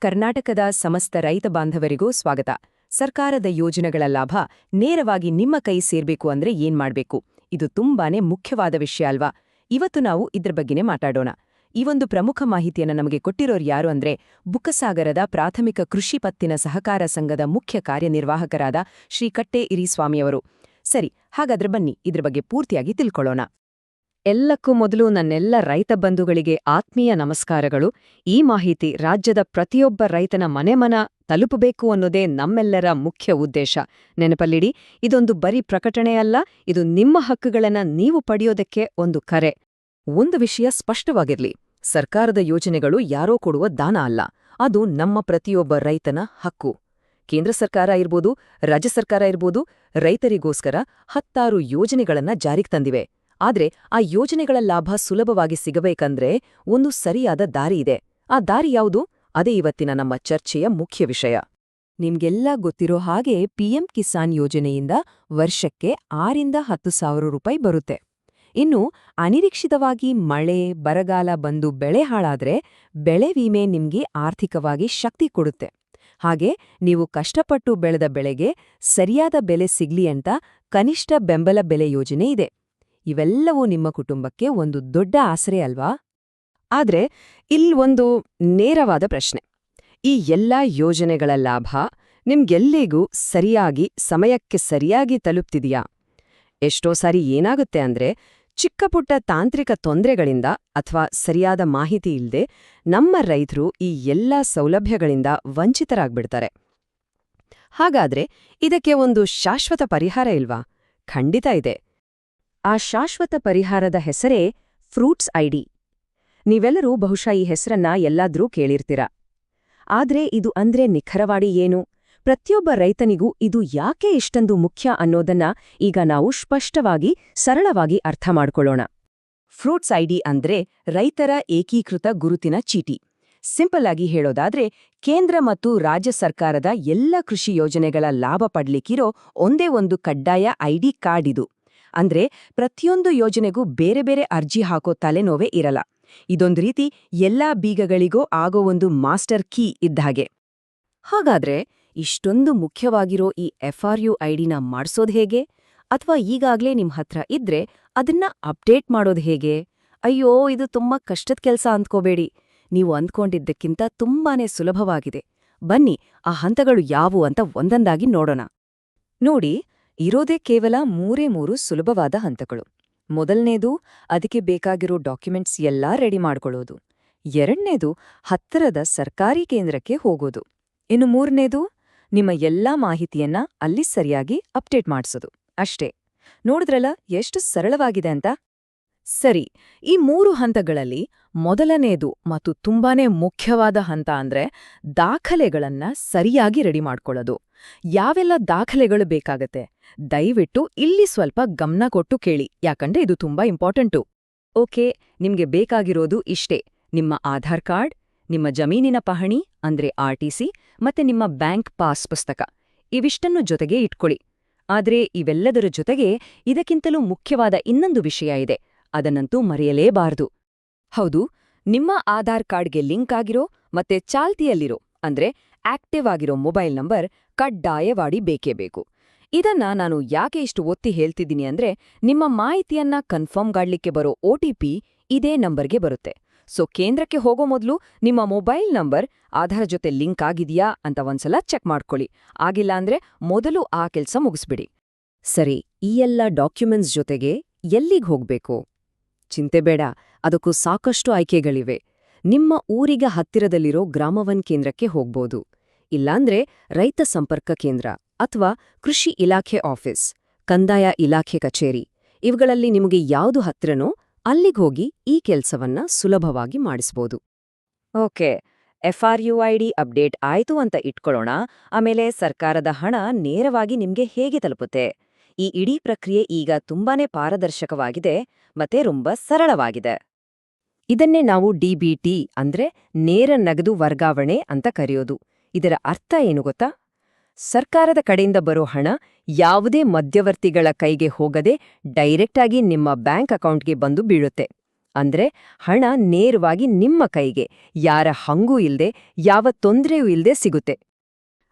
ಕರ್ನಾಟಕದ ಸಮಸ್ತ ರೈತ ಬಾಂಧವರಿಗೂ ಸ್ವಾಗತ. ಸರ್ಕಾರದ ಯೋಜನೆಗಳ ಲಾಭ ನೇರವಾಗಿ ನಿಮ್ಮ ಕೈ ಸೇರ್ಬೇಕು ಅಂದ್ರೆ ಏನ್ ಮಾಡ್ಬೇಕು? ಇದು ತುಂಬಾನೇ ಮುಖ್ಯವಾದ ವಿಷಯ ಅಲ್ವಾ? ಇವತ್ತು ನಾವು ಇದ್ರ ಬಗ್ಗೆನೇ ಮಾತಾಡೋಣ. ಈ ಒಂದು ಪ್ರಮುಖ ಮಾಹಿತಿಯನ್ನು ನಮಗೆ ಕೊಟ್ಟಿರೋರು ಯಾರು ಅಂದ್ರೆ ಬುಕ್ಕಸಾಗರದ ಪ್ರಾಥಮಿಕ ಕೃಷಿ ಪತ್ತಿನ ಸಹಕಾರ ಸಂಘದ ಮುಖ್ಯ ಕಾರ್ಯನಿರ್ವಾಹಕರಾದ ಶ್ರೀ ಕಟ್ಟೆ ಇರಿಸ್ವಾಮಿಯವರು. ಸರಿ, ಹಾಗಾದ್ರೆ ಬನ್ನಿ ಇದ್ರ ಬಗ್ಗೆ ಪೂರ್ತಿಯಾಗಿ ತಿಳ್ಕೊಳ್ಳೋಣ. ಎಲ್ಲಕ್ಕೂ ಮೊದಲು ನನ್ನೆಲ್ಲ ರೈತ ಬಂಧುಗಳಿಗೆ ಆತ್ಮೀಯ ನಮಸ್ಕಾರಗಳು. ಈ ಮಾಹಿತಿ ರಾಜ್ಯದ ಪ್ರತಿಯೊಬ್ಬ ರೈತನ ಮನೆ ತಲುಪಬೇಕು ಅನ್ನೋದೇ ನಮ್ಮೆಲ್ಲರ ಮುಖ್ಯ ಉದ್ದೇಶ. ನೆನಪಲ್ಲಿಡಿ, ಇದೊಂದು ಬರೀ ಪ್ರಕಟಣೆಯಲ್ಲ, ಇದು ನಿಮ್ಮ ಹಕ್ಕುಗಳನ್ನ ನೀವು ಪಡೆಯೋದಕ್ಕೆ ಒಂದು ಕರೆ. ಒಂದು ವಿಷಯ ಸ್ಪಷ್ಟವಾಗಿರ್ಲಿ, ಸರ್ಕಾರದ ಯೋಜನೆಗಳು ಯಾರೋ ಕೊಡುವ ದಾನ ಅಲ್ಲ, ಅದು ನಮ್ಮ ಪ್ರತಿಯೊಬ್ಬ ರೈತನ ಹಕ್ಕು. ಕೇಂದ್ರ ಸರ್ಕಾರ ಇರ್ಬೋದು, ರಾಜ್ಯ ಸರ್ಕಾರ ಇರ್ಬೋದು, ರೈತರಿಗೋಸ್ಕರ 10 ಯೋಜನೆಗಳನ್ನ ಜಾರಿಗೆ ತಂದಿವೆ. ಆದ್ರೆ ಆ ಯೋಜನೆಗಳ ಲಾಭ ಸುಲಭವಾಗಿ ಸಿಗಬೇಕಂದ್ರೆ ಒಂದು ಸರಿಯಾದ ದಾರಿ ಇದೆ. ಆ ದಾರಿ ಯಾವುದು? ಅದೇ ಇವತ್ತಿನ ನಮ್ಮ ಚರ್ಚೆಯ ಮುಖ್ಯ ವಿಷಯ. ನಿಮ್ಗೆಲ್ಲ ಗೊತ್ತಿರೋ ಹಾಗೆ ಪಿಎಂ ಕಿಸಾನ್ ಯೋಜನೆಯಿಂದ ವರ್ಷಕ್ಕೆ 6ರಿಂದ 10 ಸಾವಿರ ರೂಪಾಯಿ ಬರುತ್ತೆ. ಇನ್ನು ಅನಿರೀಕ್ಷಿತವಾಗಿ ಮಳೆ, ಬರಗಾಲ ಬಂದು ಬೆಳೆ ಹಾಳಾದ್ರೆ ಬೆಳೆ ವಿಮೆ ನಿಮ್ಗೆ ಆರ್ಥಿಕವಾಗಿ ಶಕ್ತಿ ಕೊಡುತ್ತೆ. ಹಾಗೆ ನೀವು ಕಷ್ಟಪಟ್ಟು ಬೆಳೆದ ಬೆಳೆಗೆ ಸರಿಯಾದ ಬೆಲೆ ಸಿಗ್ಲಿ ಅಂತ ಕನಿಷ್ಠ ಬೆಂಬಲ ಬೆಲೆ ಯೋಜನೆ ಇದೆ. ಇವೆಲ್ಲವೂ ನಿಮ್ಮ ಕುಟುಂಬಕ್ಕೆ ಒಂದು ದೊಡ್ಡ ಆಸರೆ ಅಲ್ವಾ? ಆದ್ರೆ ಒಂದು ನೇರವಾದ ಪ್ರಶ್ನೆ. ಈ ಎಲ್ಲಾ ಯೋಜನೆಗಳ ಲಾಭ ನಿಮ್ಗೆಲ್ಲಿಗೂ ಸರಿಯಾಗಿ ಸಮಯಕ್ಕೆ ಸರಿಯಾಗಿ ತಲುಪ್ತಿದೆಯಾ? ಎಷ್ಟೋ ಸಾರಿ ಏನಾಗುತ್ತೆ ಅಂದ್ರೆ ಚಿಕ್ಕಪುಟ್ಟ ತಾಂತ್ರಿಕ ತೊಂದರೆಗಳಿಂದ ಅಥವಾ ಸರಿಯಾದ ಮಾಹಿತಿ ಇಲ್ಲದೆ ನಮ್ಮ ರೈತರು ಈ ಎಲ್ಲಾ ಸೌಲಭ್ಯಗಳಿಂದ ವಂಚಿತರಾಗ್ಬಿಡ್ತಾರೆ. ಹಾಗಾದ್ರೆ ಇದಕ್ಕೆ ಒಂದು ಶಾಶ್ವತ ಪರಿಹಾರ ಇಲ್ವಾ? ಖಂಡಿತ ಇದೆ. ಆ ಶಾಶ್ವತ ಪರಿಹಾರದ ಹೆಸರೇ ಫ್ರೂಟ್ಸ್ ಐಡಿ. ನೀವೆಲ್ಲರೂ ಬಹುಶಃ ಈ ಹೆಸರನ್ನ ಎಲ್ಲಾದ್ರೂ ಕೇಳಿರ್ತೀರ. ಆದ್ರೆ ಇದು ಅಂದ್ರೆ ನಿಖರವಾಗಿ ಏನು? ಪ್ರತಿಯೊಬ್ಬ ರೈತನಿಗೂ ಇದು ಯಾಕೆ ಇಷ್ಟೊಂದು ಮುಖ್ಯ ಅನ್ನೋದನ್ನ ಈಗ ನಾವು ಸ್ಪಷ್ಟವಾಗಿ, ಸರಳವಾಗಿ ಅರ್ಥ ಮಾಡ್ಕೊಳ್ಳೋಣ. ಫ್ರೂಟ್ಸ್ ಐಡಿ ಅಂದ್ರೆ ರೈತರ ಏಕೀಕೃತ ಗುರುತಿನ ಚೀಟಿ. ಸಿಂಪಲ್ ಆಗಿ ಹೇಳೋದಾದ್ರೆ ಕೇಂದ್ರ ಮತ್ತು ರಾಜ್ಯ ಸರ್ಕಾರದ ಎಲ್ಲ ಕೃಷಿ ಯೋಜನೆಗಳ ಲಾಭ ಪಡ್ಲಿಕ್ಕಿರೋ ಒಂದೇ ಒಂದು ಕಡ್ಡಾಯ ಐಡಿ ಕಾರ್ಡ್ ಇದು. ಅಂದ್ರೆ ಪ್ರತಿಯೊಂದು ಯೋಜನೆಗೂ ಬೇರೆ ಬೇರೆ ಅರ್ಜಿ ಹಾಕೋ ತಲೆನೋವೇ ಇರಲ್ಲ. ಇದೊಂದು ರೀತಿ ಎಲ್ಲಾ ಬೀಗಗಳಿಗೂ ಆಗೋ ಒಂದು ಮಾಸ್ಟರ್ ಕೀ ಇದ್ದಾಗೆ. ಹಾಗಾದ್ರೆ ಇಷ್ಟೊಂದು ಮುಖ್ಯವಾಗಿರೋ ಈ FRU ಐಡಿನ ಮಾಡ್ಸೋದ್ ಹೇಗೆ? ಅಥವಾ ಈಗಾಗ್ಲೇ ನಿಮ್ ಹತ್ರ ಇದ್ರೆ ಅದನ್ನ ಅಪ್ಡೇಟ್ ಮಾಡೋದ್ ಹೇಗೆ? ಅಯ್ಯೋ, ಇದು ತುಂಬಾ ಕಷ್ಟದ ಕೆಲ್ಸ ಅಂದ್ಕೋಬೇಡಿ. ನೀವು ಅಂದ್ಕೊಂಡಿದ್ದಕ್ಕಿಂತ ತುಂಬಾನೇ ಸುಲಭವಾಗಿದೆ. ಬನ್ನಿ ಆ ಹಂತಗಳು ಯಾವುವು ಅಂತ ಒಂದೊಂದಾಗಿ ನೋಡೋಣ. ನೋಡಿ, ಇರೋದೇ ಕೇವಲ 3 ಸುಲಭವಾದ ಹಂತಗಳು. ಮೊದಲನೇದು, ಅದಕ್ಕೆ ಬೇಕಾಗಿರೋ ಡಾಕ್ಯುಮೆಂಟ್ಸ್ ಎಲ್ಲಾ ರೆಡಿ ಮಾಡ್ಕೊಳ್ಳೋದು. ಎರಡನೇದು, ಹತ್ತಿರದ ಸರ್ಕಾರಿ ಕೇಂದ್ರಕ್ಕೆ ಹೋಗೋದು. ಇನ್ನು ಮೂರನೇದು, ನಿಮ್ಮ ಎಲ್ಲಾ ಮಾಹಿತಿಯನ್ನ ಅಲ್ಲಿ ಸರಿಯಾಗಿ ಅಪ್ಡೇಟ್ ಮಾಡ್ಸೋದು. ಅಷ್ಟೇ. ನೋಡಿದ್ರಲ್ಲ ಎಷ್ಟು ಸರಳವಾಗಿದೆ ಅಂತ? ಸರಿ, ಈ 3 ಹಂತಗಳಲ್ಲಿ ಮೊದಲನೇದು ಮತ್ತು ತುಂಬಾನೇ ಮುಖ್ಯವಾದ ಹಂತ ಅಂದ್ರೆ ದಾಖಲೆಗಳನ್ನ ಸರಿಯಾಗಿ ರೆಡಿ ಮಾಡ್ಕೊಳ್ಳೋದು. ಯಾವೆಲ್ಲ ದಾಖಲೆಗಳು ಬೇಕಾಗತ್ತೆ? ದಯವಿಟ್ಟು ಇಲ್ಲಿ ಸ್ವಲ್ಪ ಗಮನ ಕೊಟ್ಟು ಕೇಳಿ, ಯಾಕಂದ್ರೆ ಇದು ತುಂಬಾ ಇಂಪಾರ್ಟೆಂಟು. ಓಕೆ, ನಿಮ್ಗೆ ಬೇಕಾಗಿರೋದು ಇಷ್ಟೇ: ನಿಮ್ಮ ಆಧಾರ್ ಕಾರ್ಡ್, ನಿಮ್ಮ ಜಮೀನಿನ ಪಹಣಿ ಅಂದ್ರೆ RTC, ಮತ್ತೆ ನಿಮ್ಮ ಬ್ಯಾಂಕ್ ಪಾಸ್ ಪುಸ್ತಕ. ಇವಿಷ್ಟನ್ನು ಜೊತೆಗೆ ಇಟ್ಕೊಳ್ಳಿ. ಆದ್ರೆ ಇವೆಲ್ಲದರ ಜೊತೆಗೆ ಇದಕ್ಕಿಂತಲೂ ಮುಖ್ಯವಾದ ಇನ್ನೊಂದು ವಿಷಯ ಇದೆ. ಅದನ್ನಂತೂ ಮರೆಯಲೇಬಾರದು. ಹೌದು, ನಿಮ್ಮ ಆಧಾರ್ ಕಾರ್ಡ್ಗೆ ಲಿಂಕ್ ಆಗಿರೋ ಮತ್ತೆ ಚಾಲ್ತಿಯಲ್ಲಿರೋ ಅಂದ್ರೆ ಆಕ್ಟಿವ್ ಆಗಿರೋ ಮೊಬೈಲ್ ನಂಬರ್ ಕಡ್ಡಾಯವಾಗಿ ಬೇಕೇ ಬೇಕು. ಇದನ್ನ ನಾನು ಯಾಕೆ ಇಷ್ಟು ಒತ್ತಿ ಹೇಳ್ತಿದ್ದೀನಿ ಅಂದ್ರೆ ನಿಮ್ಮ ಮಾಹಿತಿಯನ್ನ ಕನ್ಫರ್ಮ್ ಮಾಡ್ಲಿಕ್ಕೆ ಬರೋ OTP ಇದೇ ನಂಬರ್ಗೆ ಬರುತ್ತೆ. ಸೊ ಕೇಂದ್ರಕ್ಕೆ ಹೋಗೋ ಮೊದಲು ನಿಮ್ಮ ಮೊಬೈಲ್ ನಂಬರ್ ಆಧಾರ್ ಜೊತೆ ಲಿಂಕ್ ಆಗಿದೆಯಾ ಅಂತ ಒಂದ್ಸಲ ಚೆಕ್ ಮಾಡ್ಕೊಳ್ಳಿ. ಆಗಿಲ್ಲ ಅಂದ್ರೆ ಮೊದಲು ಆ ಕೆಲ್ಸ ಮುಗಿಸ್ಬಿಡಿ. ಸರಿ, ಈ ಎಲ್ಲ ಡಾಕ್ಯುಮೆಂಟ್ಸ್ ಜೊತೆಗೆ ಎಲ್ಲಿಗೆ ಹೋಗ್ಬೇಕು? ಚಿಂತೆ ಬೇಡ, ಅದಕ್ಕೂ ಸಾಕಷ್ಟು ಆಯ್ಕೆಗಳಿವೆ. ನಿಮ್ಮ ಊರಿಗೆ ಹತ್ತಿರದಲ್ಲಿರೋ ಗ್ರಾಮ1 ಕೇಂದ್ರಕ್ಕೆ ಹೋಗ್ಬೋದು. ಇಲ್ಲಾಂದ್ರೆ ರೈತ ಸಂಪರ್ಕ ಕೇಂದ್ರ ಅಥವಾ ಕೃಷಿ ಇಲಾಖೆ ಆಫೀಸ್, ಕಂದಾಯ ಇಲಾಖೆ ಕಚೇರಿ, ಇವುಗಳಲ್ಲಿ ನಿಮಗೆ ಯಾವುದು ಹತ್ತಿರನೋ ಅಲ್ಲಿಗೋಗಿ ಈ ಕೆಲ್ಸವನ್ನ ಸುಲಭವಾಗಿ ಮಾಡಿಸ್ಬೋದು. ಓಕೆ, FRU ಐಡಿ ಅಪ್ಡೇಟ್ ಆಯ್ತು ಅಂತ ಇಟ್ಕೊಳ್ಳೋಣ. ಆಮೇಲೆ ಸರ್ಕಾರದ ಹಣ ನೇರವಾಗಿ ನಿಮ್ಗೆ ಹೇಗೆ ತಲುಪುತ್ತೆ? ಈ ಇಡೀ ಪ್ರಕ್ರಿಯೆ ಈಗ ತುಂಬಾನೇ ಪಾರದರ್ಶಕವಾಗಿದೆ ಮತ್ತೆ ரொம்ப ಸರಳವಾಗಿದೆ. ಇದನ್ನೇ ನಾವು DBT ಅಂದ್ರೆ ನೇರ ನಗದು ವರ್ಗಾವಣೆ ಅಂತ ಕರೆಯೋದು. ಇದರ ಅರ್ಥ ಏನು ಗೊತ್ತಾ? ಸರ್ಕಾರದ ಕಡೆಯಿಂದ ಬರೋ ಹಣ ಯಾವುದೇ ಮಧ್ಯವರ್ತಿಗಳ ಕೈಗೆ ಹೋಗದೆ ಡೈರೆಕ್ಟ್ ಆಗಿ ನಿಮ್ಮ ಬ್ಯಾಂಕ್ ಅಕೌಂಟ್ಗೆ ಬಂದು ಬೀಳುತ್ತೆ. ಅಂದ್ರೆ ಹಣ ನೇರವಾಗಿ ನಿಮ್ಮ ಕೈಗೆ, ಯಾರ ಹಂಗೂ ಇಲ್ದೆ, ಯಾವ ತೊಂದರೆಯೂ ಇಲ್ದೆ ಸಿಗುತ್ತೆ.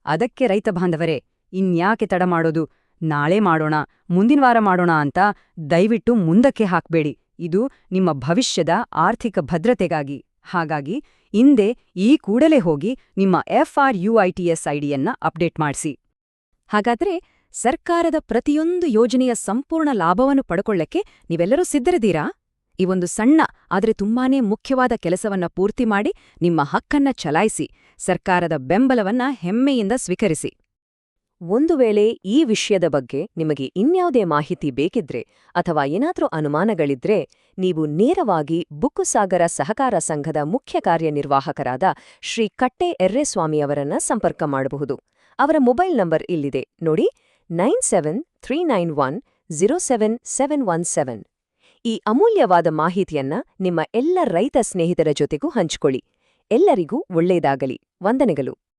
ಅದಕ್ಕೆ ರೈತ ಬಾಂಧವರೇ, ಇನ್ಯಾಕೆ ತಡ ಮಾಡೋದು? ನಾಳೆ ಮಾಡೋಣ, ಮುಂದಿನ ವಾರ ಮಾಡೋಣ ಅಂತ ದಯವಿಟ್ಟು ಮುಂದಕ್ಕೆ ಹಾಕ್ಬೇಡಿ. ಇದು ನಿಮ್ಮ ಭವಿಷ್ಯದ ಆರ್ಥಿಕ ಭದ್ರತೆಗಾಗಿ. ಹಾಗಾಗಿ ಇಂದೇ ಈ ಕೂಡಲೇ ಹೋಗಿ ನಿಮ್ಮ FRUITS ಐಡಿಯನ್ನ ಅಪ್ಡೇಟ್ ಮಾಡಿಸಿ. ಹಾಗಾದ್ರೆ ಸರ್ಕಾರದ ಪ್ರತಿಯೊಂದು ಯೋಜನೆಯ ಸಂಪೂರ್ಣ ಲಾಭವನ್ನು ಪಡ್ಕೊಳ್ಳಕ್ಕೆ ನೀವೆಲ್ಲರೂ ಸಿದ್ಧರಿದ್ದೀರಾ? ಈ ಒಂದು ಸಣ್ಣ ಆದರೆ ತುಂಬಾನೇ ಮುಖ್ಯವಾದ ಕೆಲಸವನ್ನ ಪೂರ್ತಿ ಮಾಡಿ ನಿಮ್ಮ ಹಕ್ಕನ್ನ ಚಲಾಯಿಸಿ, ಸರ್ಕಾರದ ಬೆಂಬಲವನ್ನ ಹೆಮ್ಮೆಯಿಂದ ಸ್ವೀಕರಿಸಿ. ಒಂದು ವೇಳೆ ಈ ವಿಷಯದ ಬಗ್ಗೆ ನಿಮಗೆ ಇನ್ಯಾವುದೇ ಮಾಹಿತಿ ಬೇಕಿದ್ರೆ ಅಥವಾ ಏನಾದ್ರೂ ಅನುಮಾನಗಳಿದ್ರೆ, ನೀವು ನೇರವಾಗಿ ಬುಕ್ಕುಸಾಗರ ಸಹಕಾರ ಸಂಘದ ಮುಖ್ಯ ಕಾರ್ಯನಿರ್ವಾಹಕರಾದ ಶ್ರೀ ಕಟ್ಟೆ ಎರ್ರೆಸ್ವಾಮಿಯವರನ್ನ ಸಂಪರ್ಕ ಮಾಡಬಹುದು. ಅವರ ಮೊಬೈಲ್ ನಂಬರ್ ಇಲ್ಲಿದೆ ನೋಡಿ, 9739107717. ಈ ಅಮೂಲ್ಯವಾದ ಮಾಹಿತಿಯನ್ನ ನಿಮ್ಮ ಎಲ್ಲ ರೈತ ಸ್ನೇಹಿತರ ಜೊತೆಗೂ ಹಂಚಿಕೊಳ್ಳಿ. ಎಲ್ಲರಿಗೂ ಒಳ್ಳೆಯದಾಗಲಿ. ವಂದನೆಗಳು.